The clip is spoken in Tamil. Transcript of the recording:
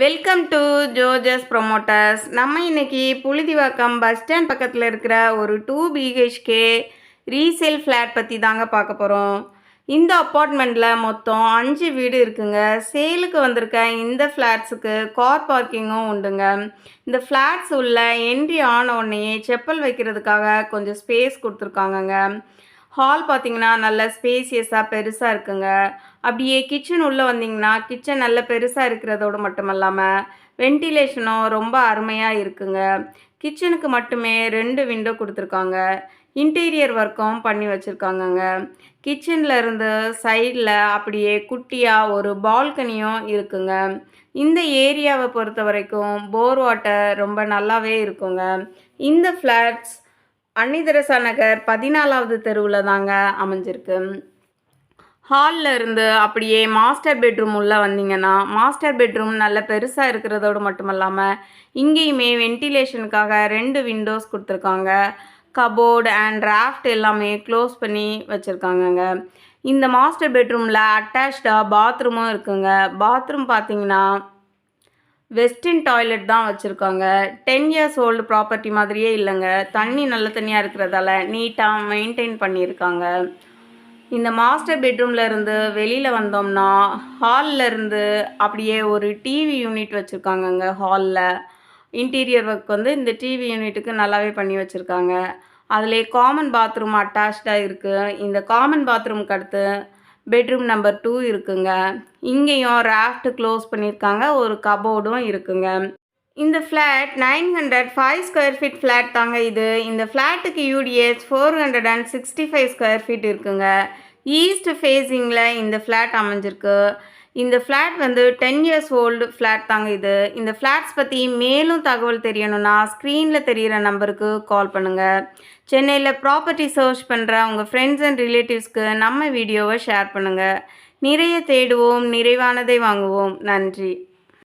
Welcome to ஜோஜஸ் promoters. நம்ம இன்னைக்கு புழுதிவாக்கம் பஸ் ஸ்டாண்ட் பக்கத்தில் இருக்கிற ஒரு 2 பிஹெச்கே ரீசேல் ஃப்ளாட் பற்றி தாங்க பார்க்க போகிறோம். இந்த அப்பார்ட்மெண்ட்டில் மொத்தம் 5 வீடு இருக்குங்க. சேலுக்கு வந்திருக்க இந்த ஃப்ளாட்ஸுக்கு கார் பார்க்கிங்கும் உண்டுங்க. இந்த ஃப்ளாட்ஸ் உள்ள என்ட்ரி ஆன உடனே செப்பல் வைக்கிறதுக்காக கொஞ்சம் ஸ்பேஸ் கொடுத்துருக்காங்கங்க. ஹால் பார்த்தீங்கன்னா நல்ல ஸ்பேசியஸாக பெருசாக இருக்குங்க. அப்படியே கிச்சன் உள்ளே வந்தீங்கன்னா கிச்சன் நல்ல பெருசாக இருக்கிறதோடு மட்டும் இல்லாமல் வென்டிலேஷனும் ரொம்ப அருமையாக இருக்குங்க. கிச்சனுக்கு மட்டுமே 2 விண்டோ கொடுத்துருக்காங்க. இன்டீரியர் ஒர்க்கும் பண்ணி வச்சுருக்காங்கங்க. கிச்சனில் இருந்து சைடில் அப்படியே குட்டியாக ஒரு பால்கனியும் இருக்குங்க. இந்த ஏரியாவை பொறுத்த வரைக்கும் போர் வாட்டர் ரொம்ப நல்லாவே இருக்குங்க. இந்த ஃப்ளாட்ஸ் அன்னிதரசா நகர் 14வது தெருவில் தாங்க அமைஞ்சிருக்கு. ஹாலில் இருந்து அப்படியே மாஸ்டர் பெட்ரூம் உள்ளே வந்தீங்கன்னா மாஸ்டர் பெட்ரூம் நல்ல பெருசாக இருக்கிறதோடு மட்டும் இல்லாமல் இங்கேயுமே வென்டிலேஷனுக்காக 2 விண்டோஸ் கொடுத்துருக்காங்க. கபோர்டு அண்ட் ராஃப்ட் எல்லாமே க்ளோஸ் பண்ணி வச்சுருக்காங்கங்க. இந்த மாஸ்டர் பெட்ரூமில் அட்டாச்சாக பாத்ரூமும் இருக்குங்க. பாத்ரூம் பார்த்தீங்கன்னா வெஸ்டர்ன் டாய்லெட் தான் வச்சுருக்காங்க. 10 இயர்ஸ் ஓல்டு ப்ராப்பர்ட்டி மாதிரியே இல்லைங்க. தண்ணி நல்ல தண்ணியாக இருக்கிறதால நீட்டாக மெயின்டைன் பண்ணியிருக்காங்க. இந்த மாஸ்டர் பெட்ரூமில் இருந்து வெளியில் வந்தோம்னா ஹாலில் இருந்து அப்படியே ஒரு டிவி யூனிட் வச்சுருக்காங்கங்க. ஹாலில் இன்டீரியர் ஒர்க் இந்த டிவி யூனிட்டுக்கு நல்லாவே பண்ணி வச்சுருக்காங்க. அதிலே காமன் பாத்ரூம் அட்டாச்சாக இருக்குது. இந்த காமன் பாத்ரூமுக்கு அடுத்து பெட்ரூம் நம்பர் 2 இருக்குங்க. இங்கேயும் ராஃப்ட் க்ளோஸ் பண்ணியிருக்காங்க. ஒரு கபோர்டும் இருக்குங்க. இந்த ஃப்ளாட் 905 ஸ்கொயர் ஃபீட் ஃப்ளாட் தாங்க இது. இந்த ஃப்ளாட்டுக்கு யூடிஎஸ் 465 ஸ்கொயர் ஃபீட் இருக்குங்க. ஈஸ்ட் ஃபேஸிங்கில் இந்த ஃப்ளாட் அமைஞ்சிருக்கு. இந்த ஃப்ளாட் 10 இயர்ஸ் ஓல்டு ஃப்ளாட் தாங்க இது. இந்த ஃப்ளாட்ஸ் பற்றி மேலும் தகவல் தெரியணும்னா ஸ்க்ரீனில் தெரிகிற நம்பருக்கு கால் பண்ணுங்கள். சென்னையில் ப்ராப்பர்ட்டி சர்ச் பண்ணுற உங்கள் ஃப்ரெண்ட்ஸ் அண்ட் ரிலேட்டிவ்ஸ்க்கு நம்ம வீடியோவை ஷேர் பண்ணுங்கள். நிறைய தேடுவோம், நிறைவானதை வாங்குவோம். நன்றி.